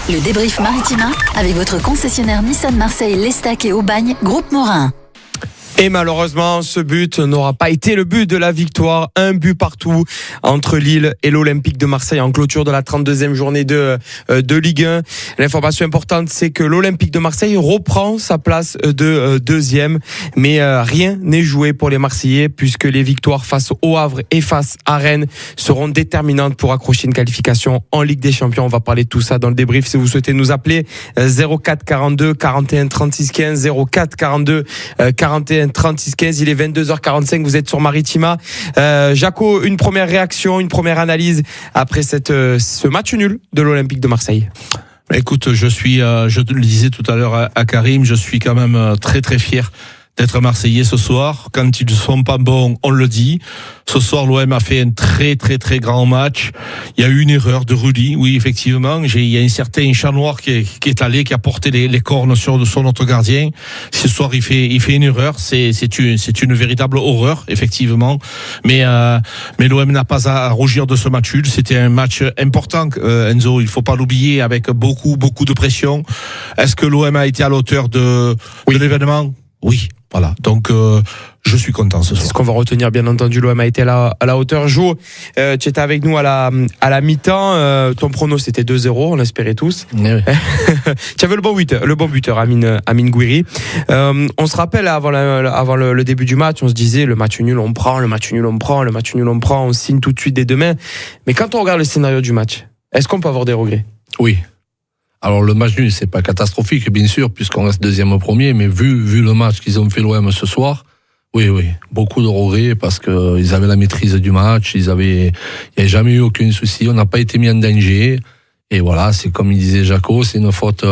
Le débrief Maritima avec votre concessionnaire Nissan Marseille, L'Estaque et Aubagne, Groupe Morin. Et malheureusement, ce but n'aura pas été le but de la victoire. Un but partout entre Lille et l'Olympique de Marseille en clôture de la 32e journée de Ligue 1. L'information importante, c'est que l'Olympique de Marseille reprend sa place de deuxième. Mais rien n'est joué pour les Marseillais puisque les victoires face au Havre et face à Rennes seront déterminantes pour accrocher une qualification en Ligue des Champions. On va parler de tout ça dans le débrief. Si vous souhaitez nous appeler, 04 42 41 36 15, 04 42 41 36 15, il est 22h45, vous êtes sur Maritima. Jaco, une première réaction, une première analyse après ce match nul de l'Olympique de Marseille. Écoute, je te le disais tout à l'heure à Karim, je suis quand même très très fier d'être Marseillais ce soir. Quand ils ne sont pas bons, on le dit. Ce soir, l'OM a fait un très très très grand match. Il y a eu une erreur de Rudy, oui effectivement. Il y a un certain chat noir qui est allé, qui a porté les cornes sur notre gardien. Ce soir, il fait une erreur. C'est une véritable horreur, effectivement. Mais l'OM n'a pas à rougir de ce match nul. C'était un match important, Enzo. Il faut pas l'oublier, avec beaucoup de pression. Est-ce que l'OM a été à l'auteur de l'événement? Oui, voilà. Donc, je suis content ce soir. C'est ce qu'on va retenir, bien entendu. L'OM a été à la hauteur. Jo, tu étais avec nous à la mi-temps. Ton prono, c'était 2-0, on l'espérait tous. Oui. Tu avais le bon buteur, Amine Gouiri. On se rappelle, avant le début du match, on se disait, le match nul, on prend, on signe tout de suite des deux mains. Mais quand on regarde le scénario du match, est-ce qu'on peut avoir des regrets? Oui. Alors le match nul, c'est pas catastrophique, bien sûr, puisqu'on reste deuxième au premier, mais vu le match qu'ils ont fait l'OM ce soir, oui, beaucoup de regrets parce que ils avaient la maîtrise du match, il n'y avait jamais eu aucun souci, on n'a pas été mis en danger, et voilà, c'est comme il disait Jaco, c'est une faute,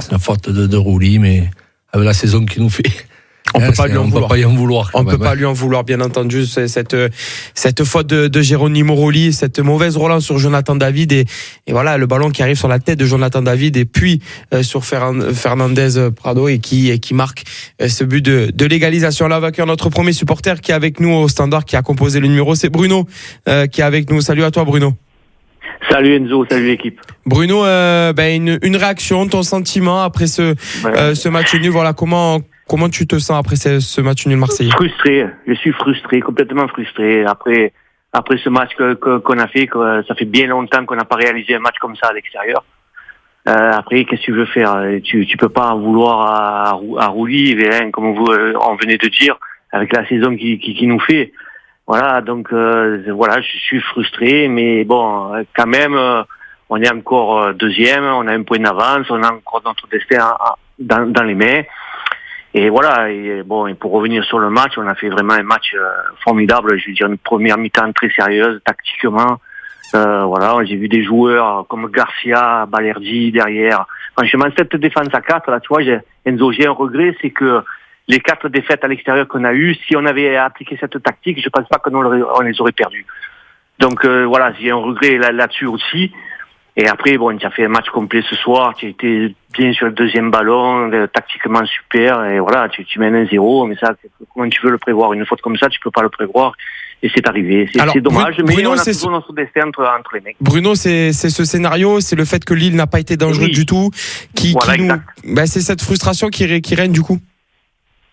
c'est une faute de Rouli, mais avec la saison qu'il nous fait. On peut pas lui en vouloir. On peut pas lui en vouloir, bien entendu. Cette faute de Geronimo Rulli, cette mauvaise relance sur Jonathan David et voilà le ballon qui arrive sur la tête de Jonathan David et puis sur Fernandez Prado et qui marque ce but de l'égalisation. Là, avec notre premier supporter qui est avec nous au standard, qui a composé le numéro, c'est Bruno qui est avec nous. Salut à toi, Bruno. Salut Enzo, salut l'équipe. Bruno, une réaction, ton sentiment après ce match nul. Voilà, comment tu te sens après ce match nul marseillais? Frustré, je suis frustré, complètement frustré. Après ce match qu'on a fait, ça fait bien longtemps qu'on n'a pas réalisé un match comme ça à l'extérieur. Après, qu'est-ce que tu veux faire? Tu peux pas en vouloir à Rouli, comme on venait de dire, avec la saison qui nous fait. Voilà, donc je suis frustré, mais bon, quand même, on est encore deuxième, on a un point d'avance, on a encore notre destin dans les mains. Et voilà, et pour revenir sur le match, on a fait vraiment un match formidable, je veux dire une première mi-temps très sérieuse, tactiquement. J'ai vu des joueurs comme Garcia, Balerdi derrière. Franchement, cette défense à 4, là, tu vois, Enzo, j'ai un regret, c'est que les 4 défaites à l'extérieur qu'on a eues, si on avait appliqué cette tactique, je pense pas qu'on les aurait perdues. Donc j'ai un regret là-dessus aussi. Et après, tu as fait un match complet ce soir, tu as été bien sur le deuxième ballon, tactiquement super, et voilà, tu mènes 1-0, mais ça, comment tu veux le prévoir? Une faute comme ça, tu peux pas le prévoir, et c'est arrivé. C'est dommage, mais Bruno, on a toujours notre destin entre les mecs. Bruno, c'est ce scénario, c'est le fait que Lille n'a pas été dangereux du tout, c'est cette frustration qui règne du coup.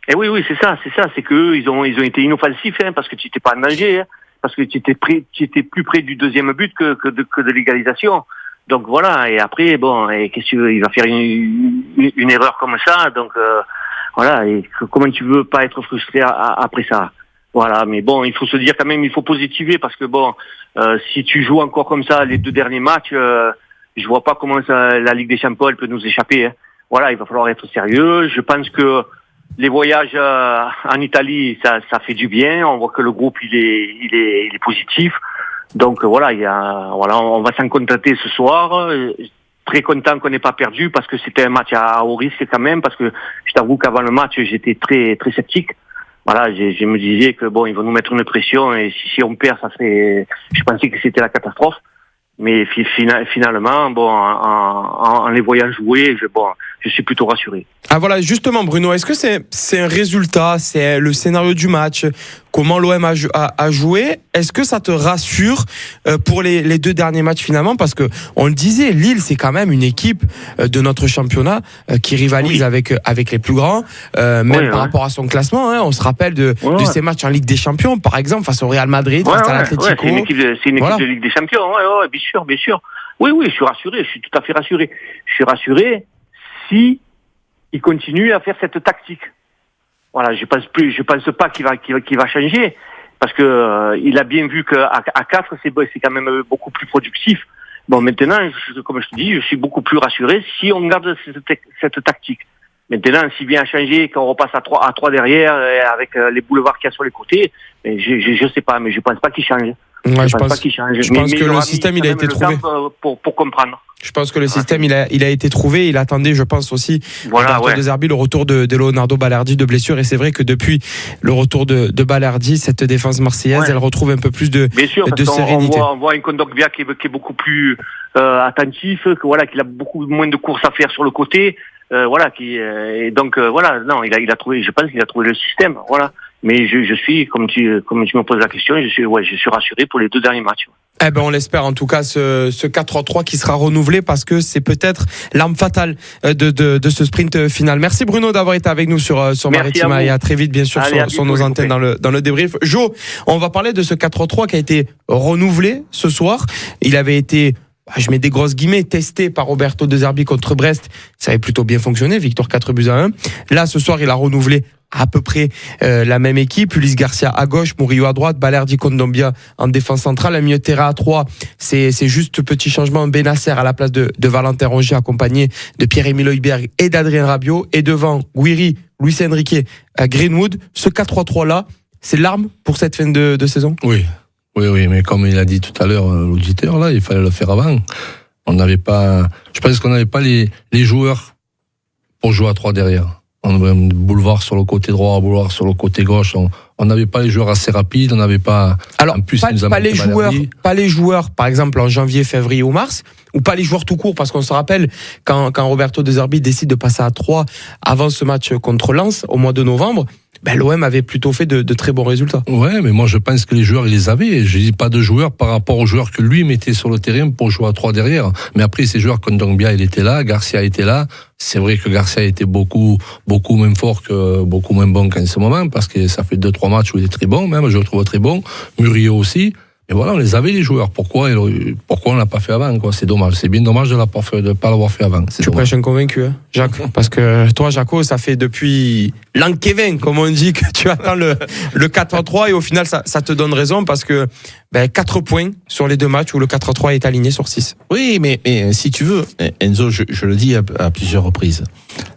Et oui, c'est ça, c'est qu'eux, ils ont été inoffensifs, parce que tu n'étais pas en danger, parce que tu étais plus près du deuxième but que de l'égalisation. Donc voilà, et après, qu'est-ce que tu veux, il va faire une erreur comme ça, donc et comment tu veux pas être frustré après ça? Voilà, mais il faut se dire quand même, il faut positiver, parce que si tu joues encore comme ça les 2 derniers matchs, je vois pas comment la Ligue des Champions peut nous échapper. Voilà, il va falloir être sérieux. Je pense que les voyages en Italie, ça fait du bien. On voit que le groupe il est positif. Donc on va s'en contenter ce soir. Très content qu'on n'ait pas perdu, parce que c'était un match à haut risque quand même, parce que je t'avoue qu'avant le match, j'étais très très sceptique. Voilà, je me disais que ils vont nous mettre une pression, et si on perd, je pensais que c'était la catastrophe. Mais finalement, en les voyant jouer, je suis plutôt rassuré. Ah voilà, justement Bruno, est-ce que c'est un résultat, c'est le scénario du match? comment l'OM a joué. Est-ce que ça te rassure pour les 2 derniers matchs finalement, parce que on le disait, Lille c'est quand même une équipe de notre championnat qui rivalise avec les plus grands, même par rapport à son classement. Hein, on se rappelle de ces matchs en Ligue des Champions, par exemple face au Real Madrid, face à l'Atlético. C'est une équipe de Ligue des Champions. Bien sûr. Oui, je suis rassuré. Je suis tout à fait rassuré. Je suis rassuré si il continue à faire cette tactique. Voilà, je pense pas qu'il va changer, parce que il a bien vu qu'à 4 c'est quand même beaucoup plus productif. Bon, maintenant, comme je te dis, je suis beaucoup plus rassuré si on garde cette tactique. Maintenant, s'il vient à changer, qu'on repasse à 3 derrière, avec les boulevards qu'il y a sur les côtés, mais je sais pas, mais je pense pas qu'il change. Je pense que le système il a été trouvé pour comprendre. Je pense que le système il a été trouvé. Il attendait, je pense aussi, de Zerbi, le retour de Leonardo Balerdi de blessure. Et c'est vrai que depuis le retour de Balerdi, cette défense marseillaise, elle retrouve un peu plus de sérénité. On voit un Kondogbia qui est beaucoup plus attentif, qu'il a beaucoup moins de courses à faire sur le côté. Il a trouvé. Je pense qu'il a trouvé le système. Voilà. Mais je suis, comme tu me poses la question, je suis rassuré pour les 2 derniers matchs. On l'espère en tout cas, ce 4-3-3 qui sera renouvelé, parce que c'est peut-être l'arme fatale de ce sprint final. Merci Bruno d'avoir été avec nous sur Maritima, et à très vite bien sûr sur nos antennes dans le débrief. Jo, on va parler de ce 4-3-3 qui a été renouvelé ce soir. Il avait été, je mets des grosses guillemets, testé par Roberto De Zerbi contre Brest. Ça avait plutôt bien fonctionné, victoire 4-1. Là ce soir il a renouvelé à peu près la même équipe. Ulysse Garcia à gauche, Murillo à droite, Balerdi, Kondogbia en défense centrale, un milieu de terrain à 3. C'est juste petit changement. Benasser à la place de Valentin Rongier, accompagné de Pierre-Emile Højbjerg et d'Adrien Rabiot, et devant Guiri, Luis Enrique, Greenwood. Ce 4-3-3 là, c'est l'arme pour cette fin de saison. Oui, mais comme il a dit tout à l'heure l'auditeur là, il fallait le faire avant. Je pense qu'on n'avait pas les joueurs pour jouer à 3 derrière. On avait un boulevard sur le côté droit, un boulevard sur le côté gauche. On n'avait pas les joueurs assez rapides, on n'avait pas. Alors, en plus, pas les joueurs, par exemple en janvier, février ou mars, ou pas les joueurs tout court, parce qu'on se rappelle quand Roberto De Zerbi décide de passer à 3 avant ce match contre Lens au mois de novembre. L'OM avait plutôt fait de très bons résultats. Ouais, mais moi je pense que les joueurs, ils les avaient. Je dis pas de joueurs par rapport aux joueurs que lui mettait sur le terrain pour jouer à 3 derrière. Mais après, ces joueurs, Kondogbia, il était là, Garcia était là. C'est vrai que Garcia était beaucoup moins fort beaucoup moins bon qu'en ce moment, parce que ça fait 2-3 matchs où il est très bon, même, je le trouve très bon. Murillo aussi. Et voilà, on les avait les joueurs. Pourquoi on l'a pas fait avant, quoi? C'est dommage. C'est bien dommage de pas l'avoir fait avant. Tu prêches un convaincu, hein, Jacques. Parce que toi, Jaco, ça fait depuis l'an Kevin, comme on dit, que tu attends le 4-3, et au final, ça te donne raison, parce que 4 points sur les 2 matchs où le 4-3 est aligné sur 6. Oui, mais si tu veux, Enzo, je le dis à plusieurs reprises.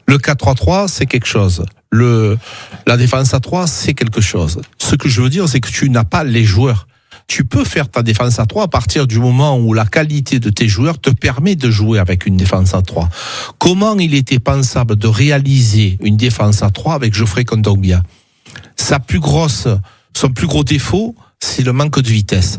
Le 4-3-3, c'est quelque chose. La défense à 3, c'est quelque chose. Ce que je veux dire, c'est que tu n'as pas les joueurs. Tu peux faire ta défense à 3 à partir du moment où la qualité de tes joueurs te permet de jouer avec une défense à 3. Comment il était pensable de réaliser une défense à 3 avec Geoffrey Kondogbia? Son plus gros défaut, c'est le manque de vitesse.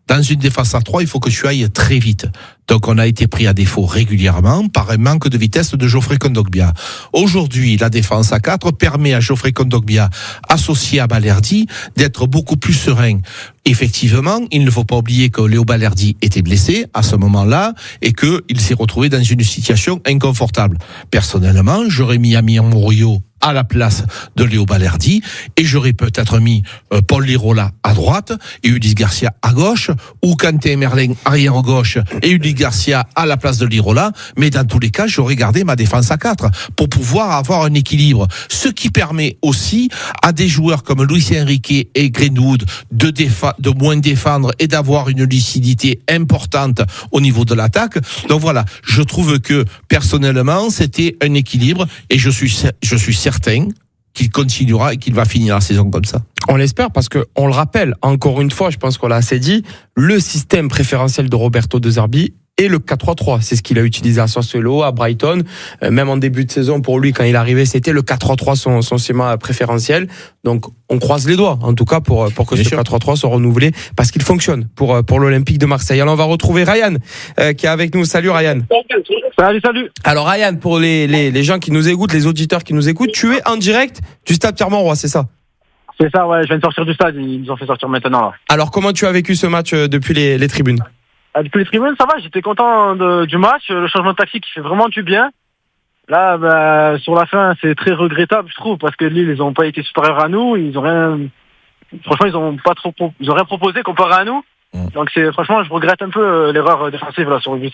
Dans une défense à 3, il faut que tu ailles très vite. Donc on a été pris à défaut régulièrement par un manque de vitesse de Geoffrey Kondogbia. Aujourd'hui, la défense à 4 permet à Geoffrey Kondogbia, associé à Balerdi, d'être beaucoup plus serein. Effectivement, il ne faut pas oublier que Léo Balerdi était blessé à ce moment-là et qu'il s'est retrouvé dans une situation inconfortable. Personnellement, j'aurais mis Amir Murillo à la place de Léo Balerdi, et j'aurais peut-être mis Paul Lirola à droite et Ulysse Garcia à gauche, ou Quentin Merlin arrière gauche et Ulysse Garcia à la place de Lirola, mais dans tous les cas, j'aurais gardé ma défense à 4 pour pouvoir avoir un équilibre, ce qui permet aussi à des joueurs comme Luis Enrique et Greenwood de moins défendre et d'avoir une lucidité importante au niveau de l'attaque. Donc voilà, je trouve que personnellement, c'était un équilibre, et je suis certain qu'il continuera et qu'il va finir la saison comme ça. On l'espère, parce que on le rappelle encore une fois, je pense qu'on l'a assez dit, le système préférentiel de Roberto De Zerbi est le 4-3-3. C'est ce qu'il a utilisé à Sassuolo, à Brighton, même en début de saison pour lui quand il arrivait, c'était le 4-3-3 son schéma préférentiel. Donc on croise les doigts en tout cas pour que ce 4-3-3 soit renouvelé, parce qu'il fonctionne pour l'Olympique de Marseille. Alors on va retrouver Ryan qui est avec nous. Salut Ryan. Salut. Alors Ryan, pour les gens qui nous écoutent, les auditeurs qui nous écoutent, tu es en direct du Stade Pierre-Mauroy, c'est ça? C'est ça, ouais, je viens de sortir du stade, ils nous ont fait sortir maintenant, là. Alors, comment tu as vécu ce match depuis les tribunes? Depuis les tribunes, ça va, j'étais content du match, le changement de tactique, il fait vraiment du bien. Là, bah, sur la fin, c'est très regrettable, je trouve, parce que Lille, ils ont pas été supérieurs à nous, franchement, ils ont rien proposé comparé à nous. Donc franchement, je regrette un peu l'erreur défensive, là, sur le but.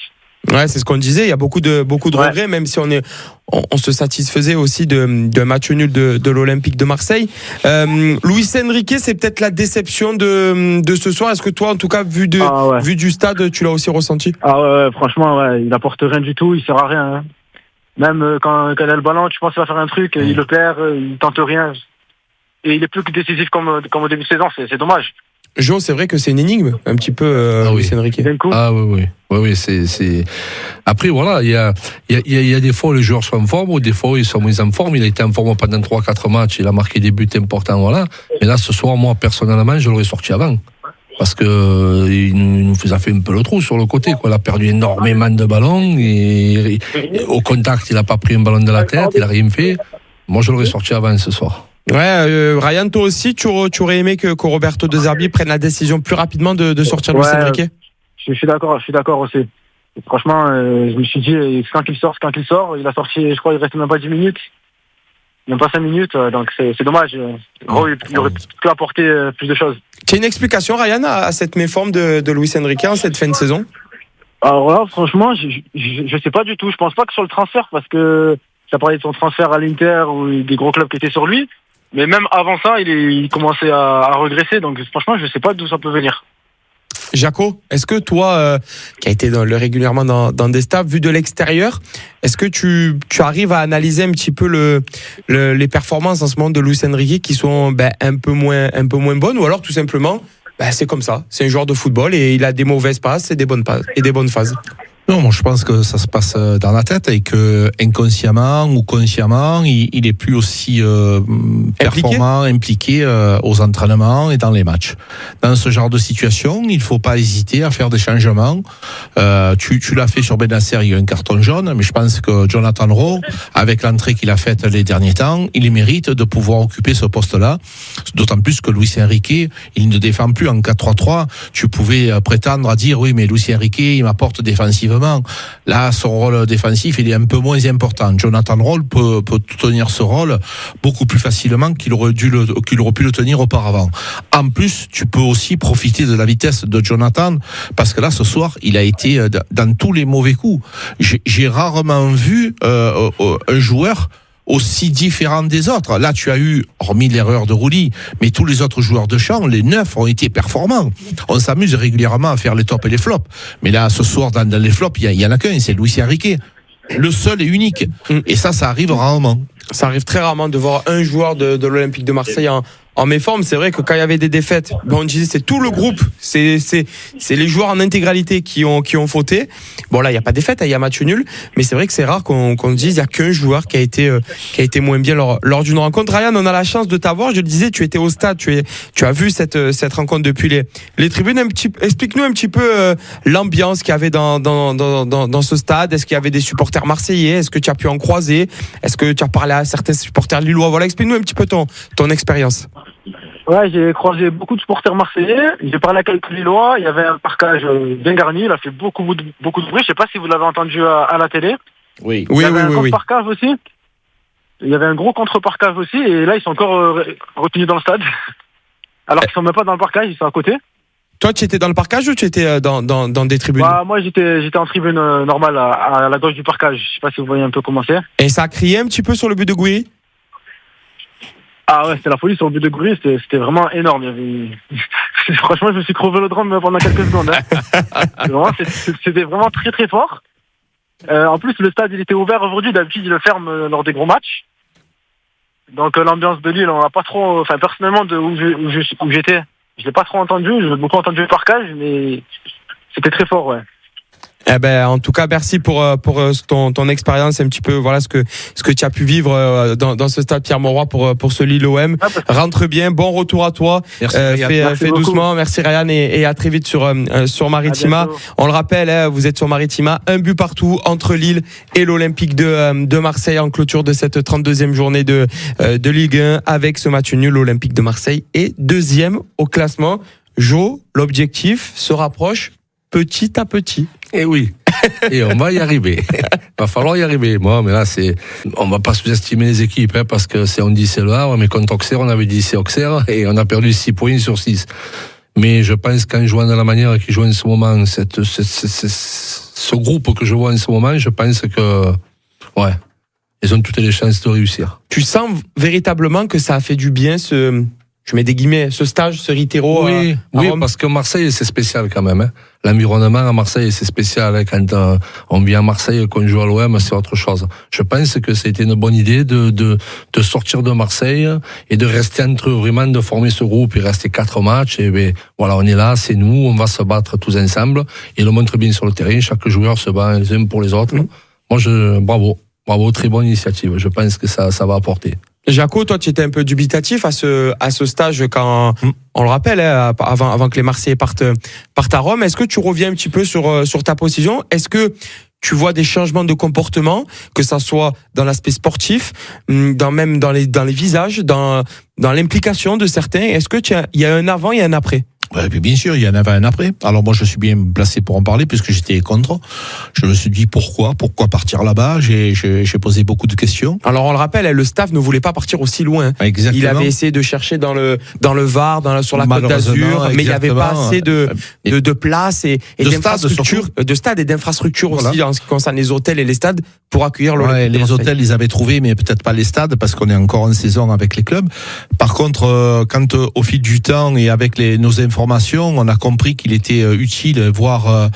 Ouais, c'est ce qu'on disait. Il y a beaucoup de regrets, même si on se satisfaisait aussi d'un match nul de l'Olympique de Marseille. Luis Enrique, c'est peut-être la déception de ce soir. Est-ce que toi, en tout cas, vu du stade, tu l'as aussi ressenti? Ah ouais, franchement, ouais, il apporte rien du tout, il sert à rien. Hein. Même quand il a le ballon, tu penses qu'il va faire un truc, il le perd, il tente rien. Et il est plus que décisif comme au début de saison, c'est dommage. Jo, c'est vrai que c'est une énigme, un petit peu, Luis Enrique. Ah oui, c'est. Après, voilà, il y a des fois où les joueurs sont en forme, ou des fois où ils sont moins en forme. Il a été en forme pendant 3-4 matchs, il a marqué des buts importants, voilà. Mais là, ce soir, moi, personnellement, je l'aurais sorti avant. Parce que il nous a fait un peu le trou sur le côté, quoi. Il a perdu énormément de ballons, et au contact, il a pas pris un ballon de la tête, il a rien fait. Moi, je l'aurais sorti avant ce soir. Ouais, Ryan, toi aussi, tu aurais aimé que Roberto De Zerbi prenne la décision plus rapidement de sortir Luis Enrique? Je suis d'accord aussi. Et franchement, je me suis dit, quand il sort, il a sorti, je crois, il reste même pas 10 minutes. Même pas 5 minutes, donc c'est dommage. Gros, il aurait pu apporter plus de choses. Tu as une explication, Ryan, à cette méforme de Luis Enrique en cette fin de saison? Alors là, franchement, je sais pas du tout. Je pense pas que sur le transfert, parce que ça parlait de son transfert à l'Inter ou des gros clubs qui étaient sur lui. Mais même avant ça, il commençait à regresser. Donc franchement, je sais pas d'où ça peut venir. Jaco, est-ce que toi, qui as été régulièrement dans des stades, vu de l'extérieur, est-ce que tu arrives à analyser un petit peu les performances en ce moment de Luis Enrique qui sont un peu moins bonnes, ou alors tout simplement, c'est comme ça, c'est un joueur de football et il a des mauvaises passes et des bonnes passes et des bonnes phases? Non, moi je pense que ça se passe dans la tête et que inconsciemment ou consciemment, il est plus aussi performant, impliqué aux entraînements et dans les matchs. Dans ce genre de situation, il faut pas hésiter à faire des changements. Tu l'as fait sur Benasser, il y a un carton jaune, mais je pense que Jonathan Rowe, avec l'entrée qu'il a faite les derniers temps, il mérite de pouvoir occuper ce poste-là. D'autant plus que Luis Enrique, il ne défend plus en 4-3-3. Tu pouvais prétendre à dire oui, mais Luis Enrique, il m'apporte défensivement. Là, son rôle défensif, il est un peu moins important. Jonathan Rowe peut tenir ce rôle beaucoup plus facilement qu'il aurait pu le tenir auparavant. En plus, tu peux aussi profiter de la vitesse de Jonathan, parce que là, ce soir, il a été dans tous les mauvais coups. J'ai rarement vu un joueur aussi différent des autres. Là, tu as eu, hormis l'erreur de Rulli, mais tous les autres joueurs de champ, les 9 ont été performants. On s'amuse régulièrement à faire les tops et les flops. Mais là, ce soir, dans les flops, il y en a qu'un, c'est Luis Enrique. Le seul et unique. Et ça arrive rarement. Ça arrive très rarement de voir un joueur de l'Olympique de Marseille en méforme. C'est vrai que quand il y avait des défaites, on disait c'est tout le groupe, c'est les joueurs en intégralité qui ont fauté. Bon, là il y a pas de défaite, il y a match nul, mais c'est vrai que c'est rare qu'on dise il y a qu'un joueur qui a été moins bien lors d'une rencontre. Ryan, on a la chance de t'avoir. Je le disais, tu étais au stade, tu as vu cette rencontre depuis les tribunes. Explique-nous un petit peu l'ambiance qu'il y avait dans ce stade. Est-ce qu'il y avait des supporters marseillais? Est-ce que tu as pu en croiser? Est-ce que tu as parlé à certains supporters lillois? Voilà, explique-nous un petit peu ton expérience. Ouais, j'ai croisé beaucoup de supporters marseillais. J'ai parlé à quelques Lillois. Il y avait un parkage bien garni. Il a fait beaucoup de bruit. Je sais pas si vous l'avez entendu à la télé. Oui. Il y avait un contre-parkage aussi. Il y avait un gros contre-parkage aussi. Et là, ils sont encore retenus dans le stade. Alors qu'ils sont même pas dans le parkage, ils sont à côté. Toi, tu étais dans le parkage ou tu étais dans des tribunes? Moi, j'étais en tribune normale à la gauche du parkage. Je sais pas si vous voyez un peu comment c'est. Et ça a crié un petit peu sur le but de Gouiri? Ah ouais, c'était la folie sur le but de Gouiri, c'était vraiment énorme. Franchement, je me suis crevé le drame pendant quelques secondes. Hein. C'était vraiment très très fort. En plus, le stade il était ouvert aujourd'hui. D'habitude, il le ferme lors des gros matchs. Donc l'ambiance de Lille, on n'a pas trop. Enfin, personnellement, où j'étais, je l'ai pas trop entendu. J'ai beaucoup entendu le parkage, mais c'était très fort, ouais. Eh ben, en tout cas, merci pour ton expérience, un petit peu, voilà ce que tu as pu vivre dans ce stade Pierre-Mauroy pour ce Lille OM. Rentre bien, bon retour à toi. Merci, Fais doucement. Merci Ryan et à très vite sur Maritima. On le rappelle, vous êtes sur Maritima, un but partout entre Lille et l'Olympique de Marseille en clôture de cette 32e journée de Ligue 1 avec ce match nul. L'Olympique de Marseille est deuxième au classement. Jo, l'objectif se rapproche petit à petit. Et oui. Et on va y arriver. Va falloir y arriver. Moi, mais là, on va pas sous-estimer les équipes, parce que on dit c'est le Havre, mais contre Auxerre, on avait dit c'est Auxerre, et on a perdu 6 points sur 6. Mais je pense qu'en jouant de la manière qu'ils jouent en ce moment, ce groupe que je vois en ce moment, je pense que, ouais, ils ont toutes les chances de réussir. Tu sens véritablement que ça a fait du bien je mets des guillemets, ce stage, ce Ritero. Oui, parce que Marseille, c'est spécial quand même. L'environnement à Marseille, c'est spécial. Quand on vient à Marseille, qu'on joue à l'OM, c'est autre chose. Je pense que c'était une bonne idée de sortir de Marseille et de rester entre eux, vraiment de former ce groupe. Il restait 4 matchs et ben, voilà, on est là, c'est nous, on va se battre tous ensemble. Et le montre bien sur le terrain, chaque joueur se bat les uns pour les autres. Moi, bravo, très bonne initiative. Je pense que ça va apporter. Jaco, toi, tu étais un peu dubitatif à ce stage quand, on le rappelle, avant que les Marseillais partent à Rome. Est-ce que tu reviens un petit peu sur ta position? Est-ce que tu vois des changements de comportement, que ça soit dans l'aspect sportif, même dans les visages, dans l'implication de certains? Est-ce que il y a un avant et un après? Ouais, bien sûr, il y en avait un après. Alors moi, je suis bien placé pour en parler puisque j'étais contre. Je me suis dit pourquoi partir là-bas. J'ai posé beaucoup de questions. Alors on le rappelle, le staff ne voulait pas partir aussi loin. Exactement. Il avait essayé de chercher dans le Var, sur la Côte d'Azur, mais il n'y avait pas assez de place et d'infrastructures, de stades et d'infrastructures aussi en ce qui concerne les hôtels et les stades pour accueillir l'Olympique de Marseille. Les hôtels, ils avaient trouvé, mais peut-être pas les stades parce qu'on est encore en saison avec les clubs. Par contre, quand au fil du temps et avec nos informations, on a compris qu'il était utile, voire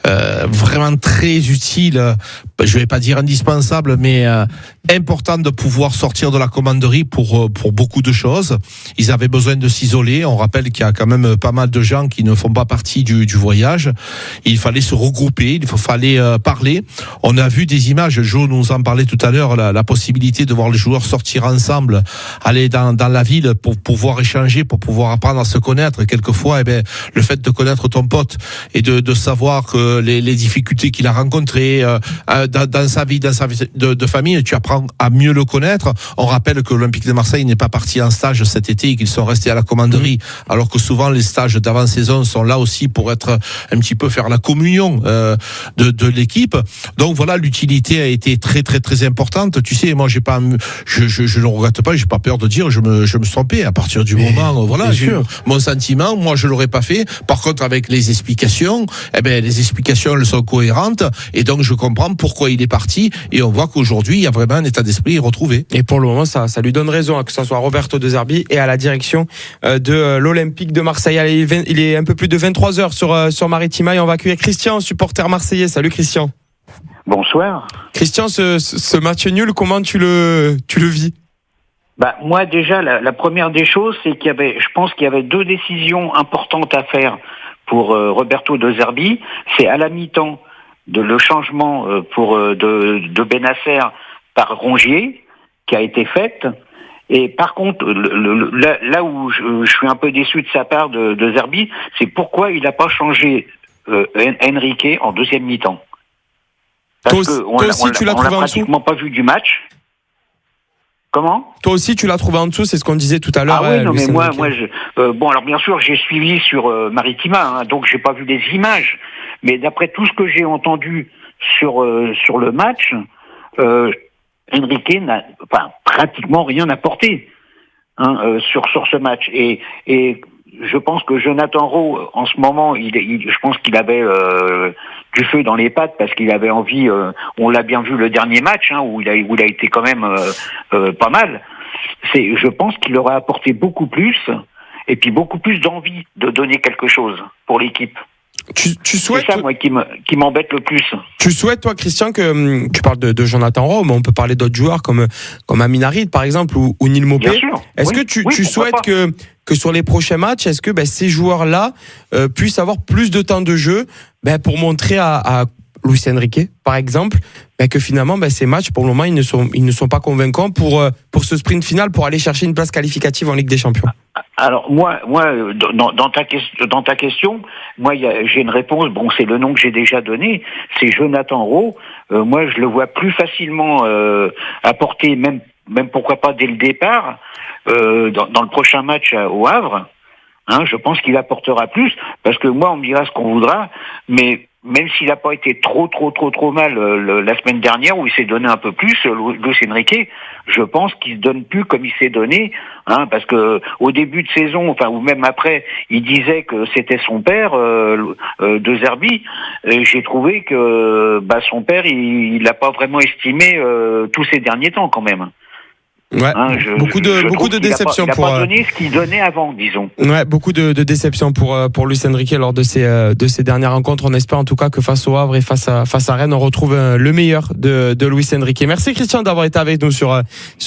vraiment très utile, je vais pas dire indispensable, mais important de pouvoir sortir de la commanderie pour beaucoup de choses. Ils avaient besoin de s'isoler. On rappelle qu'il y a quand même pas mal de gens qui ne font pas partie du voyage. Il fallait se regrouper, il fallait parler. On a vu des images, Jo nous en parlait tout à l'heure, la possibilité de voir les joueurs sortir ensemble, aller dans la ville pour pouvoir échanger, pour pouvoir apprendre à se connaître. Quelquefois, le fait de connaître ton pote et de savoir que les difficultés qu'il a rencontrées dans sa vie de famille, tu apprends à mieux le connaître. On rappelle que l'Olympique de Marseille n'est pas parti en stage cet été et qu'ils sont restés à la commanderie, alors que souvent les stages d'avant-saison sont là aussi pour être un petit peu faire la communion de l'équipe. Donc voilà, l'utilité a été très très très importante. Tu sais, moi je ne regrette pas, j'ai pas peur de dire je me suis trompé à partir du moment mon sentiment, moi je l'aurais pas fait. Par contre, avec les explications, les explications elles sont cohérentes et donc je comprends pourquoi il est parti et on voit qu'aujourd'hui il y a vraiment un état d'esprit retrouvé. Et pour le moment, ça lui donne raison, que ce soit Roberto De Zerbi et à la direction de l'Olympique de Marseille. Allez, il est un peu plus de 23h sur Maritima et on va accueillir Christian, supporter marseillais. Salut Christian. Bonsoir. Christian, ce match nul, comment tu le vis? Moi déjà, la première des choses, c'est je pense qu'il y avait 2 décisions importantes à faire pour Roberto De Zerbi. C'est à la mi-temps le changement de Benasser par Rongier qui a été faite. Et par contre, là où je suis un peu déçu de sa part de Zerbi, c'est pourquoi il n'a pas changé Henrique en deuxième mi-temps. Parce qu'on l'a pratiquement pas vu du match. Comment? Toi aussi, tu l'as trouvé en dessous, c'est ce qu'on disait tout à l'heure. Ah oui, non, mais moi, alors bien sûr, j'ai suivi sur Maritima, donc j'ai pas vu des images, mais d'après tout ce que j'ai entendu sur le match, Henrique n'a pratiquement rien apporté sur ce match. Et je pense que Jonathan Rowe, en ce moment, je pense qu'il avait du feu dans les pattes parce qu'il avait envie. On l'a bien vu le dernier match où il a été quand même pas mal. Je pense qu'il aurait apporté beaucoup plus et puis beaucoup plus d'envie de donner quelque chose pour l'équipe. Tu souhaites... C'est ça, moi, qui m'embête le plus. Tu souhaites, toi, Christian, que tu parles de Jonathan Rowe, mais on peut parler d'autres joueurs comme Amin Harit, par exemple, ou Neil Maupay. Bien sûr. Est-ce que tu souhaites que sur les prochains matchs, est-ce que ces joueurs-là puissent avoir plus de temps de jeu pour montrer à Luis Enrique, par exemple, que finalement, ces matchs, pour le moment, ils ne sont pas convaincants pour ce sprint final, pour aller chercher une place qualificative en Ligue des Champions. Alors moi, dans ta question, moi j'ai une réponse. Bon, c'est le nom que j'ai déjà donné. C'est Jonathan Rowe. Moi, je le vois plus facilement apporter, même pourquoi pas dès le départ, dans le prochain match au Havre. Je pense qu'il apportera plus, parce que moi, on me dira ce qu'on voudra, mais même s'il n'a pas été trop mal la semaine dernière, où il s'est donné un peu plus, Luis Enrique, je pense qu'il se donne plus comme il s'est donné, parce que au début de saison, ou même après, il disait que c'était son père, De Zerbi. J'ai trouvé que son père, il l'a pas vraiment estimé tous ces derniers temps quand même. Ouais, beaucoup de déceptions pour. Il n'a pas donné ce qu'il donnait avant, disons. Ouais, beaucoup de déceptions pour Luis Enrique lors de ces dernières rencontres. On espère en tout cas que face au Havre et face à Rennes, on retrouve le meilleur de Luis Enrique. Merci Christian d'avoir été avec nous sur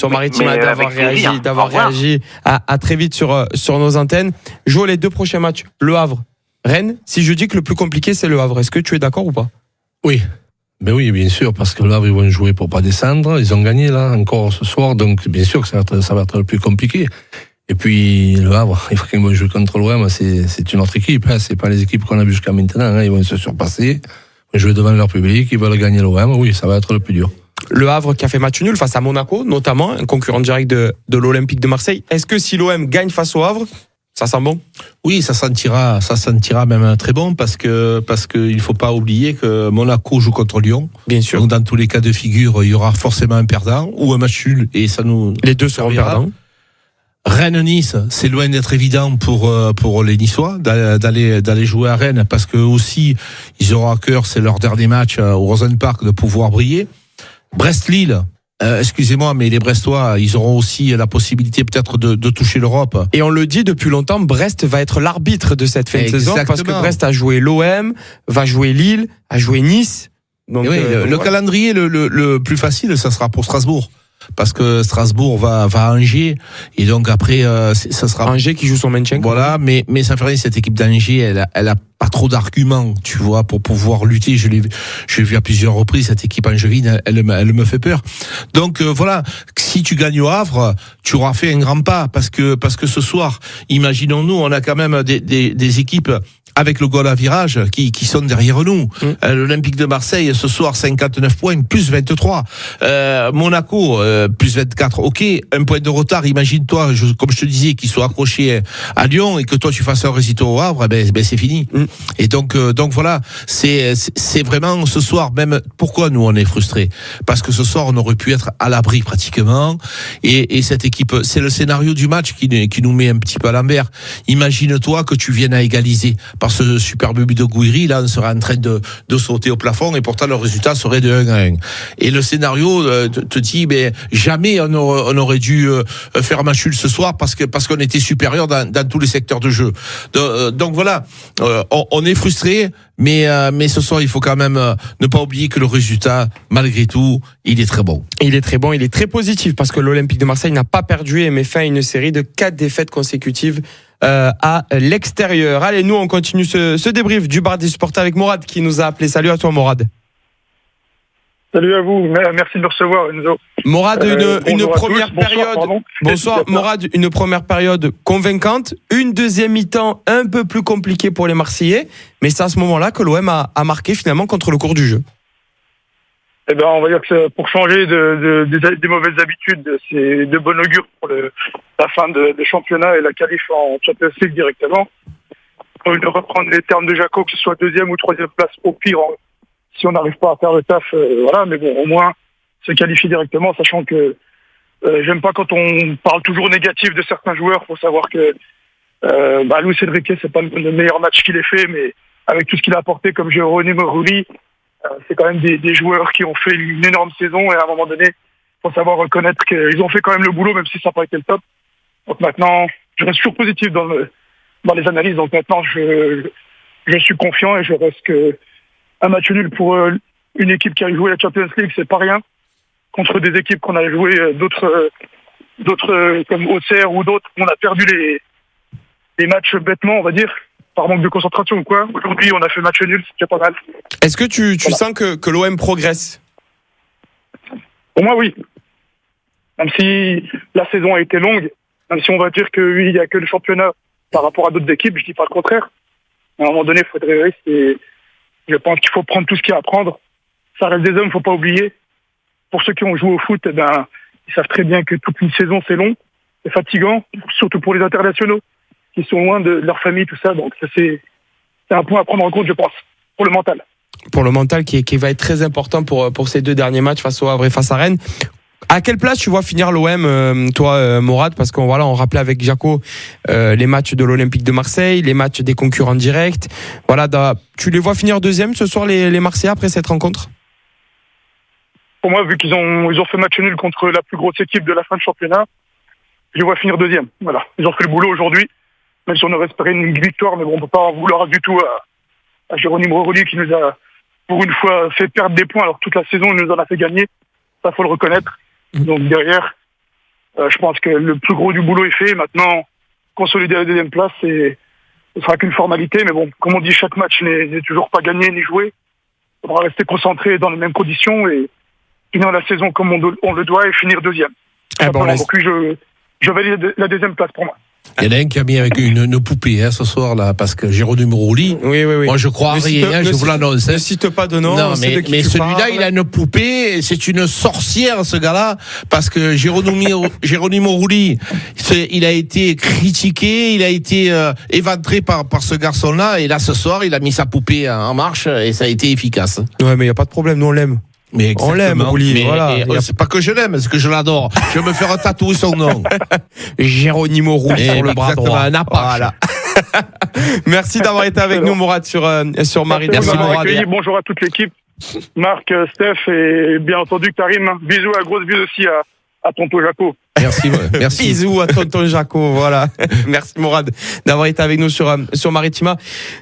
Maritima, d'avoir réagi à très vite sur nos antennes. Jo, les 2 prochains matchs, Le Havre, Rennes. Si je dis que le plus compliqué c'est Le Havre, est-ce que tu es d'accord ou pas? Oui. Ben oui, bien sûr, parce que là, ils vont jouer pour pas descendre. Ils ont gagné, là, encore ce soir. Donc, bien sûr que ça va être le plus compliqué. Et puis, le Havre, il faut qu'ils vont jouer contre l'OM. C'est une autre équipe, C'est pas les équipes qu'on a vues jusqu'à maintenant, Ils vont se surpasser. Ils vont jouer devant leur public. Ils veulent gagner l'OM. Oui, ça va être le plus dur. Le Havre qui a fait match nul face à Monaco, notamment, un concurrent direct de l'Olympique de Marseille. Est-ce que si l'OM gagne face au Havre, ça sent bon? Oui, ça sentira même très bon parce que il faut pas oublier que Monaco joue contre Lyon. Bien sûr. Donc dans tous les cas de figure, il y aura forcément un perdant ou un match nul et ça nous. Les deux seront perdants. Rennes-Nice, c'est loin d'être évident pour les Niçois d'aller jouer à Rennes parce que aussi ils auront à cœur, c'est leur dernier match au Rosenpark, de pouvoir briller. Brest-Lille. Excusez-moi, mais les Brestois, ils auront aussi la possibilité peut-être de toucher l'Europe. Et on le dit depuis longtemps, Brest va être l'arbitre de cette fin de saison parce que Brest a joué l'OM, va jouer Lille, a joué Nice. Donc, le calendrier le plus facile, ça sera pour Strasbourg. Parce que Strasbourg va à Angers et donc après ça sera Angers qui joue son maintien. Voilà, mais ça fait rien, cette équipe d'Angers, elle a pas trop d'arguments, tu vois, pour pouvoir lutter. Je l'ai vu à plusieurs reprises, cette équipe angevine, elle me fait peur. Donc voilà, si tu gagnes au Havre, tu auras fait un grand pas parce que ce soir, imaginons-nous, on a quand même des équipes avec le goal à virage qui sont derrière nous. L'Olympique de Marseille ce soir 59 points plus 23. Monaco plus 24. OK, un point de retard, imagine-toi comme je te disais qu'ils soient accrochés à Lyon et que toi tu fasses un résultat au Havre, ben c'est fini. Et donc voilà, c'est vraiment ce soir même pourquoi nous on est frustrés parce que ce soir on aurait pu être à l'abri pratiquement et cette équipe, c'est le scénario du match qui nous met un petit peu à l'envers. Imagine-toi que tu viennes à égaliser par ce superbe but de Gouiri, là on serait en train de sauter au plafond et pourtant le résultat serait de 1-1. Et le scénario te dit jamais on aurait dû faire match nul ce soir parce qu'on était supérieur dans tous les secteurs de jeu. Donc voilà, on est frustré, mais ce soir il faut quand même ne pas oublier que le résultat, malgré tout, il est très bon. Il est très bon, il est très positif parce que l'Olympique de Marseille n'a pas perdu et met fin à une série de 4 défaites consécutives à l'extérieur. Allez, nous on continue ce débrief du bar des supporters avec Morad qui nous a appelé. Salut à toi Morad. Salut à vous, merci de me recevoir Enzo. Morad, une première période. Bonsoir Morad, une première période convaincante, une deuxième mi-temps un peu plus compliquée pour les Marseillais, mais c'est à ce moment-là que l'OM a marqué finalement contre le cours du jeu. Eh ben, on va dire que pour changer des mauvaises habitudes, c'est de bon augure pour la fin de championnat et la qualif en Champions League directement. On va reprendre les termes de Jaco, que ce soit 2e ou 3e place au pire, si on n'arrive pas à faire le taf, voilà, mais bon, au moins se qualifier directement, sachant que j'aime pas quand on parle toujours négatif de certains joueurs. Faut savoir que Luis Enrique, c'est pas le meilleur match qu'il ait fait, mais avec tout ce qu'il a apporté comme Geronimo Rulli, c'est quand même des joueurs qui ont fait une énorme saison et à un moment donné, faut savoir reconnaître qu'ils ont fait quand même le boulot, même si ça n'a pas été le top. Donc maintenant, je reste toujours positif dans les analyses. Donc maintenant, je suis confiant et je reste que un match nul pour une équipe qui a joué la Champions League, c'est pas rien. Contre des équipes qu'on a joué d'autres comme Auxerre ou d'autres, on a perdu les matchs bêtement, on va dire. par manque de concentration ou quoi. Aujourd'hui, on a fait match nul, c'est déjà pas mal. Est-ce que tu sens que l'OM progresse? Pour moi, oui. Même si la saison a été longue, même si on va dire qu'il n'y a que le championnat par rapport à d'autres équipes, je dis pas le contraire. À un moment donné, il faudrait rester. Je pense qu'il faut prendre tout ce qu'il y a à prendre. Ça reste des hommes, il ne faut pas oublier. Pour ceux qui ont joué au foot, ils savent très bien que toute une saison, c'est long, c'est fatigant, surtout pour les internationaux, qui sont loin de leur famille, tout ça. Donc ça, c'est un point à prendre en compte, je pense, pour le mental. Pour le mental qui va être très important pour ces deux derniers matchs face au Havre et face à Rennes. À quelle place tu vois finir l'OM, toi, Morad? Parce qu'on on rappelait avec Jaco les matchs de l'Olympique de Marseille, les matchs des concurrents directs. Voilà, tu les vois finir deuxième ce soir, les Marseillais, après cette rencontre? Pour moi, vu qu'ils ont fait match nul contre la plus grosse équipe de la fin de championnat, je les vois finir deuxième. Voilà, ils ont fait le boulot aujourd'hui, même si on aurait espéré une victoire, mais bon, on ne peut pas en vouloir du tout à Jérôme Roli qui nous a, pour une fois, fait perdre des points, alors toute la saison, il nous en a fait gagner. Ça, faut le reconnaître. Donc derrière, je pense que le plus gros du boulot est fait. Maintenant, consolider la deuxième place, ce sera qu'une formalité. Mais bon, comme on dit, chaque match n'est toujours pas gagné ni joué. Il faudra rester concentré dans les mêmes conditions et finir la saison comme on le doit et finir deuxième. Donc je valide la deuxième place pour moi. Il y en a un qui a mis avec une poupée ce soir là, parce que Jérôme Roli. Oui. Moi je crois rien, je vous l'annonce. Ne cite pas de nom. Non, mais celui-là, il a une poupée. C'est une sorcière, ce gars-là, parce que Jérôme Roli, il a été critiqué, il a été éventré par ce garçon-là, et là ce soir, il a mis sa poupée en marche et ça a été efficace. Ouais, mais il y a pas de problème, nous on l'aime. Mais on l'aime, Roli. Voilà. C'est pas que je l'aime, c'est que je l'adore. Je vais me faire tatouer son nom. Jérôme Roli sur le bras droit. Un Apache. Voilà. Merci d'avoir été avec nous, Morad, sur Marie. Merci, Morad. Bonjour à toute l'équipe. Marc, Steph et bien entendu Karim. Bisous, à grosse bise aussi à tonton Jaco. Merci. Bisous à tonton Jaco, voilà. Merci Morad d'avoir été avec nous sur Maritima.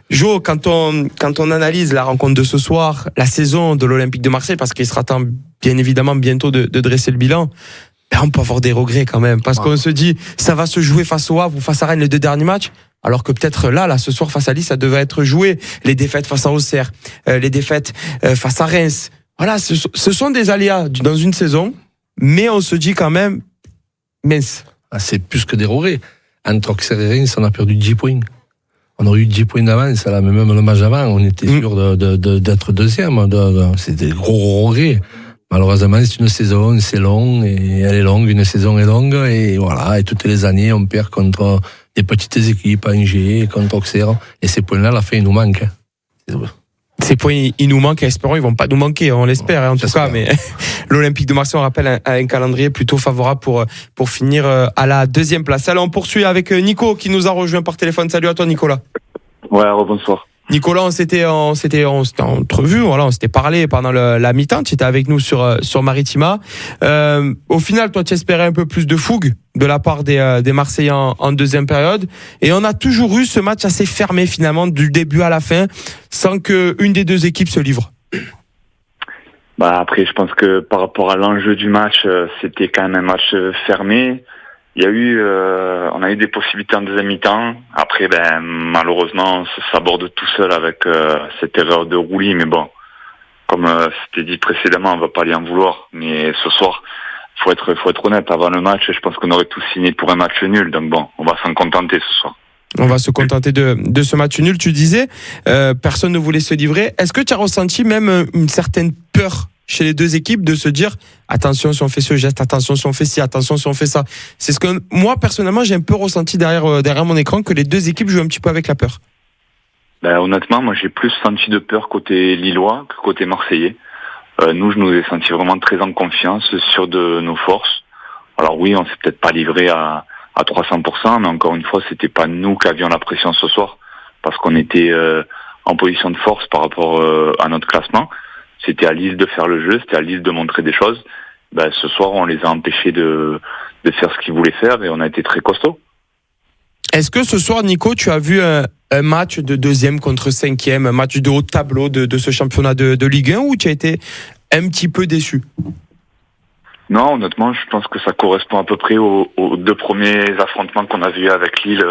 Jo, quand on analyse la rencontre de ce soir, la saison de l'Olympique de Marseille, parce qu'il sera temps bien évidemment bientôt de dresser le bilan, on peut avoir des regrets quand même, parce qu'on se dit ça va se jouer face au Havre ou face à Rennes les deux derniers matchs. Alors que peut-être là, ce soir face à Lille, ça devait être joué. Les défaites face à Auxerre, les défaites face à Reims. Voilà, ce sont des aléas dans une saison, mais on se dit quand même, mince. C'est plus que des regrets. Entre Auxerre et Reims, on a perdu 10 points. On aurait eu 10 points d'avance, là, mais même le match avant, on était sûr d'être deuxième. C'était des gros regrets. Malheureusement, c'est une saison, c'est long, et elle est longue, une saison est longue, et voilà, et toutes les années, on perd contre des petites équipes, Angers, contre Auxerre, et ces points-là, à la fin, ils nous manquent. Ces points, ils nous manquent, et espérons, ils vont pas nous manquer, on l'espère, en tout cas, mais l'Olympique de Marseille, on rappelle, un calendrier plutôt favorable pour finir à la deuxième place. Alors, on poursuit avec Nico, qui nous a rejoint par téléphone. Salut à toi, Nicolas. Ouais, bonsoir. Nicolas, on s'était entrevu, voilà, on s'était parlé pendant la mi-temps, tu étais avec nous sur Maritima. Au final, toi, tu espérais un peu plus de fougue de la part des Marseillais en deuxième période, et on a toujours eu ce match assez fermé finalement du début à la fin, sans que une des deux équipes se livre. Après, je pense que par rapport à l'enjeu du match, c'était quand même un match fermé. Il y a eu, on a eu des possibilités en deuxième mi-temps. Après, malheureusement, ça s'aborde tout seul avec cette erreur de Roli. Mais bon, comme c'était dit précédemment, on va pas lui en vouloir. Mais ce soir, faut être honnête. Avant le match, je pense qu'on aurait tous signé pour un match nul. Donc bon, on va s'en contenter ce soir. On va se contenter de ce match nul. Tu disais, personne ne voulait se livrer. Est-ce que tu as ressenti même une certaine peur chez les deux équipes de se dire attention si on fait ce geste, attention si on fait ci, attention si on fait ça? C'est ce que moi personnellement j'ai un peu ressenti derrière mon écran, que les deux équipes jouent un petit peu avec la peur. Honnêtement, moi j'ai plus senti de peur côté lillois que côté marseillais. Je nous ai senti vraiment très en confiance, sûrs de nos forces. Alors oui, on s'est peut-être pas livré à 300%, mais encore une fois, c'était pas nous qui avions la pression ce soir, parce qu'on était en position de force par rapport à notre classement. C'était à Lille de faire le jeu, c'était à Lille de montrer des choses. Ce soir, on les a empêchés de faire ce qu'ils voulaient faire, et on a été très costaud. Est-ce que ce soir, Nico, tu as vu un match de deuxième contre cinquième, un match de haut de tableau de ce championnat de Ligue 1, où tu as été un petit peu déçu? Non, honnêtement, je pense que ça correspond à peu près aux 2 premiers affrontements qu'on a vus avec Lille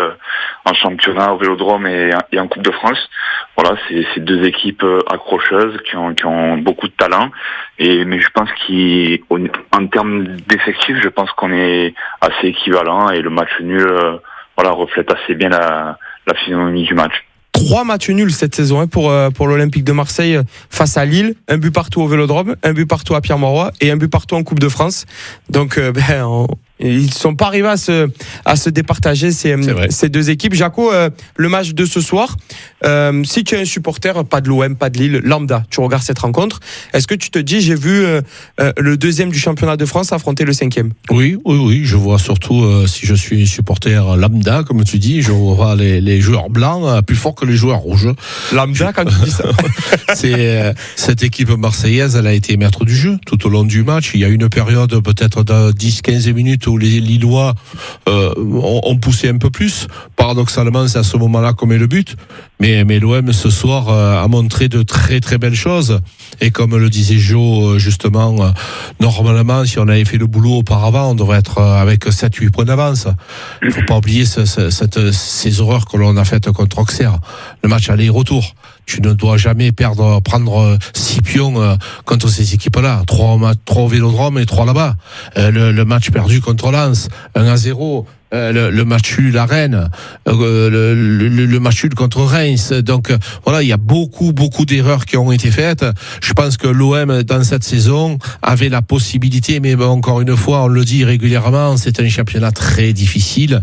en championnat au Vélodrome et en Coupe de France. Voilà, c'est 2 équipes accrocheuses qui ont beaucoup de talent. Mais je pense qu'en termes d'effectifs, je pense qu'on est assez équivalent et le match nul reflète assez bien la physionomie du match. 3 matchs nuls cette saison pour l'Olympique de Marseille face à Lille, 1 but partout au Vélodrome, 1 but partout à Pierre-Mauroy et 1 but partout en Coupe de France. Donc ils sont pas arrivés à se départager ces 2 équipes. Jaco, le match de ce soir, si tu es un supporter, pas de l'OM, pas de Lille, lambda, tu regardes cette rencontre, est-ce que tu te dis j'ai vu le 2e du championnat de France affronter le 5e? Oui, je vois surtout si je suis supporter lambda, comme tu dis, je vois les joueurs blancs plus forts que les joueurs rouges. Lambda quand tu dis ça. C'est cette équipe marseillaise, elle a été maître du jeu tout au long du match. Il y a une période peut-être de 10-15 minutes où les Lillois ont poussé un peu plus. Paradoxalement, c'est à ce moment-là qu'on met le but. Mais l'OM ce soir a montré de très très belles choses. Et comme le disait Jo justement, normalement, si on avait fait le boulot auparavant, on devrait être avec 7-8 points d'avance. Il ne faut pas oublier ces horreurs que l'on a faites contre Auxerre. Le match aller-retour. Tu ne dois jamais prendre 6 pions contre ces équipes-là. 3 au Vélodrome et 3 là-bas. Le match perdu contre Lens, 1-0. Le match nul à Rennes, le match nul contre Reims. Donc voilà, il y a beaucoup d'erreurs qui ont été faites. Je pense que l'OM dans cette saison avait la possibilité, mais encore une fois, on le dit régulièrement, c'est un championnat très difficile.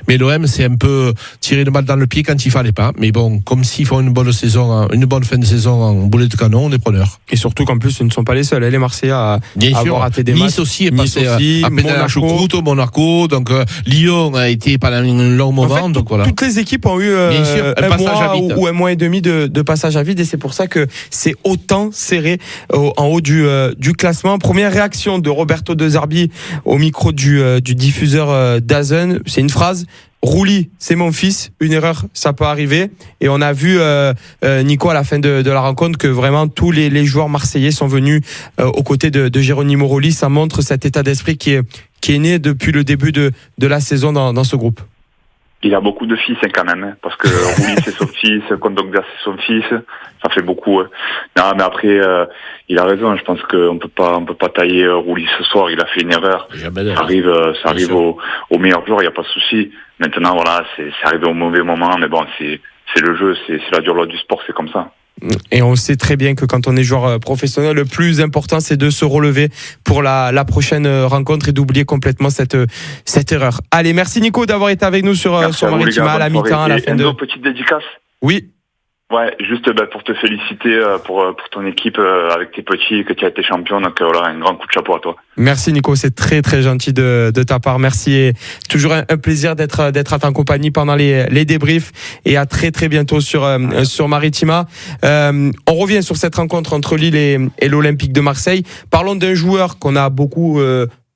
Mais l'OM s'est un peu tiré le mal dans le pied quand il fallait pas. Mais bon, comme s'ils font une bonne saison, une bonne fin de saison en boulet de canon, on est preneurs. Et surtout qu'en plus, ils ne sont pas les seuls. Les Marseillais à avoir raté des matchs. Nice aussi est passé à la choucroute, Monaco, donc Lyon a été pendant un long moment. En fait, donc voilà. Toutes les équipes ont eu un mois ou un mois et demi de passage à vide, et c'est pour ça que c'est autant serré en haut du classement. Première réaction de Roberto De Zerbi au micro du diffuseur DAZN, c'est une phrase: Rouli, c'est mon fils, une erreur, ça peut arriver. Et on a vu, Nico, à la fin de la rencontre, que vraiment tous les joueurs marseillais sont venus aux côtés de Geronimo Rouli. Ça montre cet état d'esprit qui est né depuis le début de la saison dans ce groupe. Il a beaucoup de fils quand même, parce que Rouli c'est son fils, Kondogbia c'est son fils, ça fait beaucoup. Non, mais après, il a raison. Je pense qu'on peut pas tailler Rouli ce soir. Il a fait une erreur. Ça arrive au meilleur joueur. Il y a pas de souci. Maintenant, voilà, c'est arrivé au mauvais moment, mais bon, c'est le jeu, c'est la dure loi du sport, c'est comme ça. Et on sait très bien que quand on est joueur professionnel, le plus important, c'est de se relever pour la prochaine rencontre et d'oublier complètement cette erreur. Allez, merci Nico d'avoir été avec nous sur Maritima à la mi-temps, à la fin de... Petite dédicace. Oui. Ouais, juste pour te féliciter pour ton équipe avec tes petits, que tu as été champion. Donc voilà, un grand coup de chapeau à toi. Merci Nico, c'est très très gentil de ta part. Merci, et toujours un plaisir d'être à ta compagnie pendant les débriefs, et à très très bientôt sur Maritima. On revient sur cette rencontre entre Lille et l'Olympique de Marseille. Parlons d'un joueur qu'on a beaucoup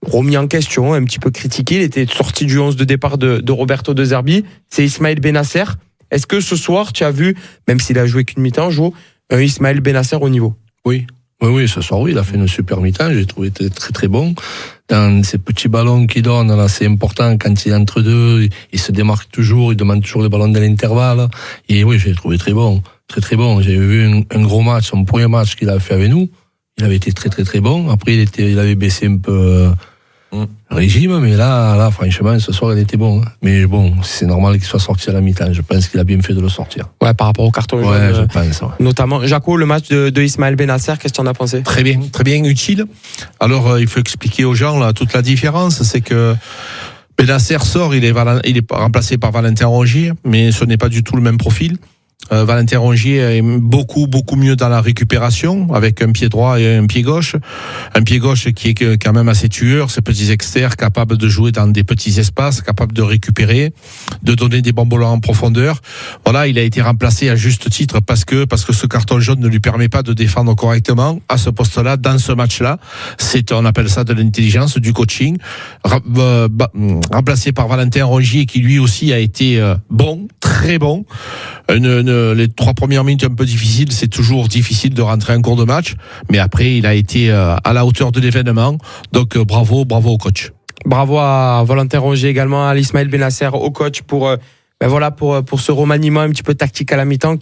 remis en question, un petit peu critiqué. Il était sorti du 11 de départ de Roberto De Zerbi. C'est Ismaël Bennacer. Est-ce que ce soir, tu as vu, même s'il a joué qu'une mi-temps, un Ismaël Bennacer au niveau? Oui, ce soir, oui, il a fait une super mi-temps. J'ai trouvé très très bon. Dans ces petits ballons qu'il donne, là, c'est important. Quand il est entre deux, il se démarque toujours, il demande toujours les ballons de l'intervalle. Et oui, j'ai trouvé très bon. Très très bon. J'ai vu un gros match, son premier match qu'il a fait avec nous. Il avait été très très très bon. Après, il avait baissé un peu régime, mais là, franchement, ce soir, il était bon. Mais bon, c'est normal qu'il soit sorti à la mi-temps. Je pense qu'il a bien fait de le sortir. Ouais, par rapport au carton jaune. Ouais, je pense. Ouais. Notamment, Jaco, le match de Ismaël Bennacer, qu'est-ce que tu en as pensé? Très bien, utile. Alors, il faut expliquer aux gens là toute la différence, c'est que Bennacer sort, il est remplacé par Valentin Rongier, mais ce n'est pas du tout le même profil. Valentin Rongier est beaucoup mieux dans la récupération, avec un pied droit et un pied gauche qui est quand même assez tueur, ces petits externes capables de jouer dans des petits espaces, capables de récupérer, de donner des bons ballons en profondeur. Voilà, il a été remplacé à juste titre parce que ce carton jaune ne lui permet pas de défendre correctement à ce poste-là, dans ce match-là. On appelle ça de l'intelligence, du coaching. Remplacé par Valentin Rongier, qui lui aussi a été bon, très bon. Les 3 premières minutes un peu difficiles, c'est toujours difficile de rentrer en cours de match, mais après il a été à la hauteur de l'événement. Donc bravo au coach. Bravo à Valentin Rongier également, à Ismaël Benasser, au coach pour ce remaniement un petit peu tactique à la mi-temps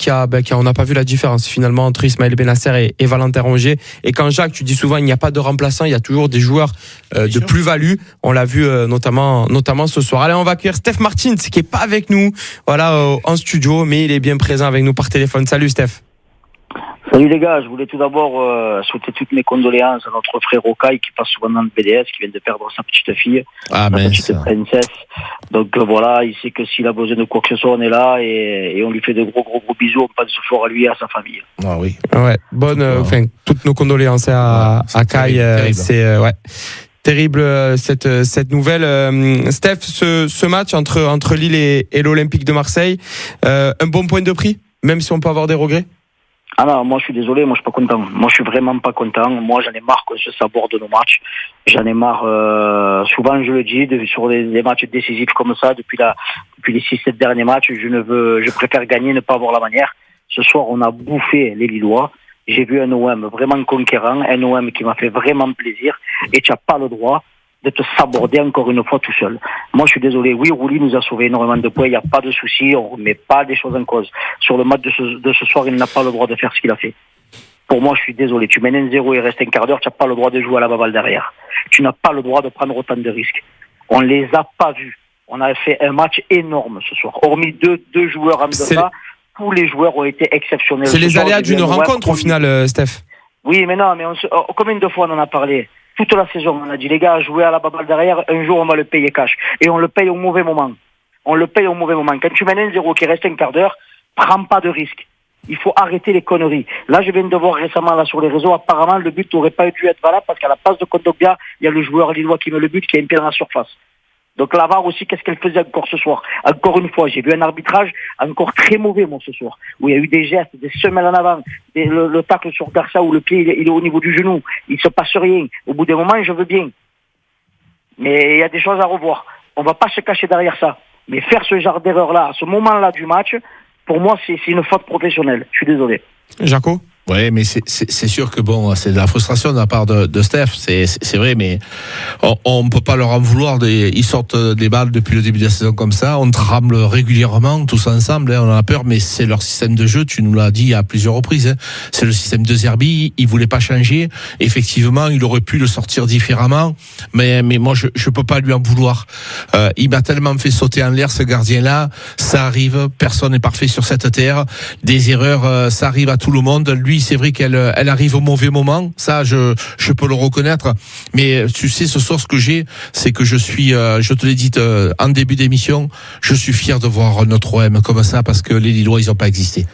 on n'a pas vu la différence finalement entre Ismaël Benasser et Valentin Rongier. Et quand Jacques, tu dis souvent il n'y a pas de remplaçant, il y a toujours des joueurs de plus-value. On l'a vu notamment ce soir. Allez, on va accueillir Steph Martins qui est pas avec nous, en studio, mais il est bien présent avec nous par téléphone. Salut Steph. Salut les gars, je voulais tout d'abord souhaiter toutes mes condoléances à notre frère Rocaille qui passe souvent dans le BDS, qui vient de perdre sa petite fille, sa petite princesse. Donc voilà, il sait que s'il a besoin de quoi que ce soit, on est là et on lui fait de gros bisous. On pense fort à lui et à sa famille. Ah oui. Ouais, toutes nos condoléances à Kai. C'est terrible cette nouvelle. Steph, ce match entre Lille et l'Olympique de Marseille, un bon point de prix, même si on peut avoir des regrets. Ah non, moi je suis désolé, moi je suis pas content. Moi je suis vraiment pas content. Moi j'en ai marre qu'on se saborde de nos matchs. J'en ai marre, souvent je le dis, sur des matchs décisifs comme ça, depuis les 6-7 derniers matchs, je préfère gagner, ne pas avoir la manière. Ce soir on a bouffé les Lillois. J'ai vu un OM vraiment conquérant, un OM qui m'a fait vraiment plaisir, et tu n'as pas le droit de te saborder encore une fois tout seul. Moi, je suis désolé. Oui, Rouli nous a sauvé énormément de points. Il n'y a pas de souci. On ne remet pas des choses en cause. Sur le match de ce soir, il n'a pas le droit de faire ce qu'il a fait. Pour moi, je suis désolé. Tu mènes 1-0 et il reste un quart d'heure. Tu n'as pas le droit de jouer à la baballe derrière. Tu n'as pas le droit de prendre autant de risques. On ne les a pas vus. On a fait un match énorme ce soir. Hormis deux joueurs en deçà, tous les joueurs ont été exceptionnels. C'est les aléas d'une rencontre au final, Steph. Oui, mais non, mais combien de fois on en a parlé? Toute la saison, on a dit, les gars, jouer à la baballe derrière, un jour, on va le payer cash. Et on le paye au mauvais moment. Quand tu mènes 1-0 qui reste un quart d'heure, prends pas de risque. Il faut arrêter les conneries. Là, je viens de voir récemment sur les réseaux, apparemment, le but n'aurait pas dû être valable parce qu'à la passe de Kondogbia, il y a le joueur lillois qui met le but, qui a un pied dans la surface. Donc la VAR aussi, qu'est-ce qu'elle faisait encore ce soir? Encore une fois, j'ai vu un arbitrage encore très mauvais, moi, ce soir, où il y a eu des gestes, des semelles en avant, le tacle sur Garça où le pied il est au niveau du genou, il se passe rien. Au bout d'un moment, je veux bien. Mais il y a des choses à revoir. On va pas se cacher derrière ça. Mais faire ce genre d'erreur-là, à ce moment-là du match, pour moi, c'est une faute professionnelle. Je suis désolé. Jaco? Oui, mais c'est sûr que bon, c'est de la frustration de la part de Steph, c'est vrai, mais on peut pas leur en vouloir. Ils sortent des balles depuis le début de la saison comme ça, on tremble régulièrement, tous ensemble, on a peur, mais c'est leur système de jeu, tu nous l'as dit à plusieurs reprises, c'est le système de Zerbi, ils voulaient pas changer, effectivement, il aurait pu le sortir différemment, mais moi je peux pas lui en vouloir. Il m'a tellement fait sauter en l'air ce gardien-là, ça arrive, personne n'est parfait sur cette terre, des erreurs, ça arrive à tout le monde, lui c'est vrai qu'elle arrive au mauvais moment, ça je peux le reconnaître, mais tu sais ce soir ce que j'ai, c'est que je suis je te l'ai dit en début d'émission, je suis fier de voir notre OM comme ça parce que les Lillois ils ont pas existé.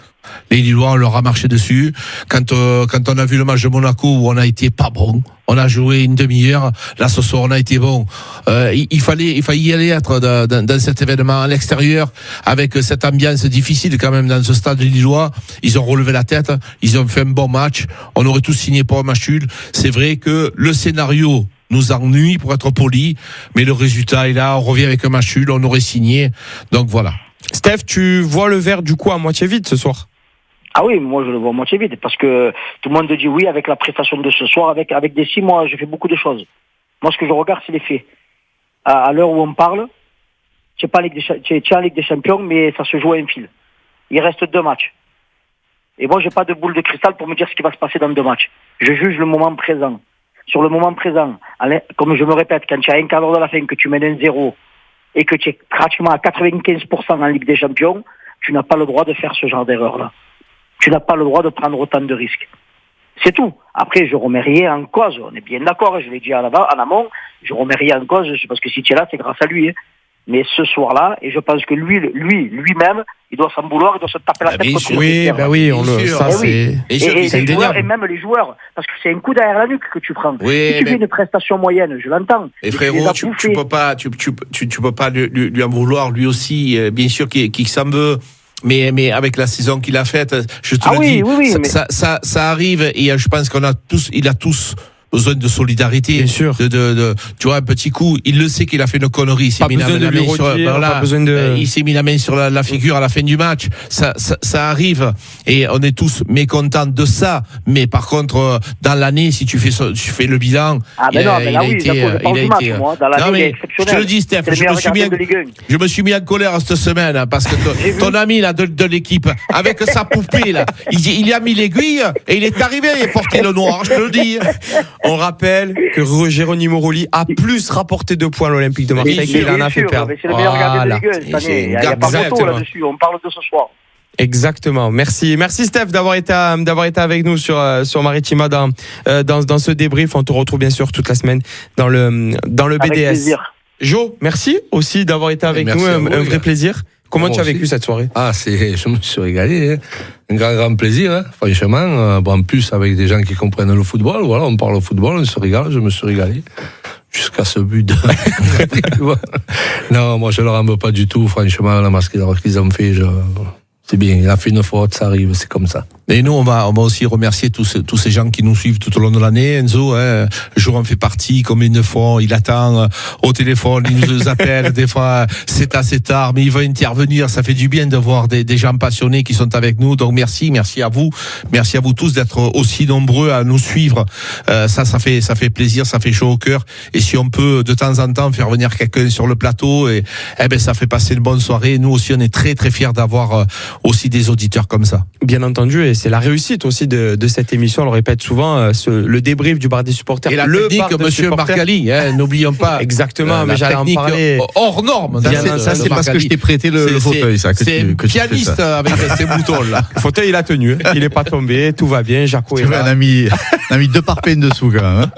Les Lillois on leur a marché dessus quand on a vu le match de Monaco où on a été pas bon, on a joué une demi-heure, là ce soir on a été bon, il fallait y aller être dans cet événement à l'extérieur avec cette ambiance difficile quand même dans ce stade lillois. Ils ont relevé la tête, ils ont fait un bon match, on aurait tous signé pour un match nul. C'est vrai que le scénario nous ennuie pour être poli, mais le résultat est là, on revient avec un match nul, on aurait signé, donc voilà. Steph, tu vois le verre du coup à moitié vide ce soir? Ah oui, moi je le vois à moitié vide, parce que tout le monde dit oui avec la prestation de ce soir, avec des 6 mois, je fais beaucoup de choses. Moi ce que je regarde c'est les faits. À l'heure où on parle, tu es en Ligue des Champions, mais ça se joue à un fil. Il reste 2 matchs. Et moi j'ai pas de boule de cristal pour me dire ce qui va se passer dans 2 matchs. Je juge le moment présent. Sur le moment présent, comme je me répète, quand tu as un quart d'heure de la fin, que tu mènes 1-0 et que tu es pratiquement à 95% en Ligue des Champions, tu n'as pas le droit de faire ce genre d'erreur-là. Tu n'as pas le droit de prendre autant de risques. C'est tout. Après, je remets rien en cause. On est bien d'accord, je l'ai dit en amont, je remets rien en cause, parce que si tu es là, c'est grâce à lui. Mais ce soir-là, et je pense que lui-même, il doit s'en vouloir, il doit se taper la tête contre le vestiaire. Et même les joueurs, parce que c'est un coup derrière la nuque que tu prends. Si tu fais une prestation moyenne, je l'entends. Et frérot, tu peux pas lui en vouloir, lui aussi, bien sûr qu'il s'en veut. Mais avec la saison qu'il a faite, je te le dis, ça arrive et je pense il a tous besoin de solidarité. Bien sûr. Tu vois, un petit coup, il le sait qu'il a fait une connerie. Il s'est mis il s'est mis la main sur la figure à la fin du match. Ça arrive et on est tous mécontents de ça. Mais par contre, dans l'année, si tu fais le bilan, il a été. Non, mais je te le dis, Steph, je me suis mis en colère cette semaine hein, parce que ton ami là de l'équipe, avec sa poupée là, il y a mis l'aiguille et il est arrivé à porter le noir. Je te le dis. On rappelle que Geronimo Rulli a plus rapporté de points à l'Olympique de Marseille qu'il en a fait perdre. C'est le meilleur gardien de Ligue 1 cette année. Il n'y a pas photo là-dessus. On parle de ce soir. Exactement. Merci Steph d'avoir été avec nous sur Maritima dans ce débrief. On te retrouve bien sûr toute la semaine dans le BDS. Avec plaisir. Jo, merci aussi d'avoir été avec nous. Un vrai plaisir. Comment tu as vécu cette soirée ? Je me suis régalé. Hein. Un grand plaisir, hein. Franchement. En plus, avec des gens qui comprennent le football. Voilà, on parle au football, on se régale. Je me suis régalé. Jusqu'à ce but de... Non, moi, je ne leur en veux pas du tout. Franchement, la masque qu'ils ont fait, c'est bien. Il a fait une faute, ça arrive, c'est comme ça. Et nous, on va aussi remercier tous ces gens qui nous suivent tout au long de l'année. Enzo, un jour on fait partie, combien de fois il attend au téléphone, il nous appelle, des fois c'est assez tard, mais il veut intervenir. Ça fait du bien de voir des gens passionnés qui sont avec nous. Donc merci à vous tous d'être aussi nombreux à nous suivre. Ça fait plaisir, ça fait chaud au cœur. Et si on peut de temps en temps faire venir quelqu'un sur le plateau, ça fait passer une bonne soirée. Nous aussi, on est très très fiers d'avoir aussi des auditeurs comme ça. Bien entendu, et c'est la réussite aussi de cette émission. On le répète souvent, le débrief du bar des supporters. Et la technique, monsieur Margali, n'oublions pas. Exactement, mais j'allais en parler. Hors norme. Ça, c'est parce que je t'ai prêté le fauteuil, ça. C'est un pianiste avec ces boutons là. Le fauteuil, il a tenu. Il n'est pas tombé, tout va bien. Jaco est là. On a mis 2 par peine dessous, quand même.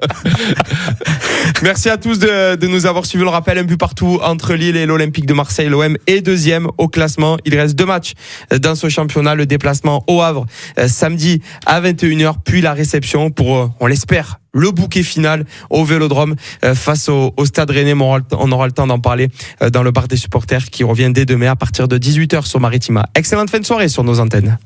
Merci à tous de nous avoir suivis. Le rappel, un but partout entre Lille et l'Olympique de Marseille. L'OM est deuxième au classement. Il reste 2 matchs dans ce championnat. Le déplacement au Havre samedi à 21h, puis la réception pour, on l'espère, le bouquet final au Vélodrome face au Stade Rennais. On aura le temps d'en parler dans le bar des supporters qui revient dès demain à partir de 18h sur Maritima. Excellente fin de soirée sur nos antennes.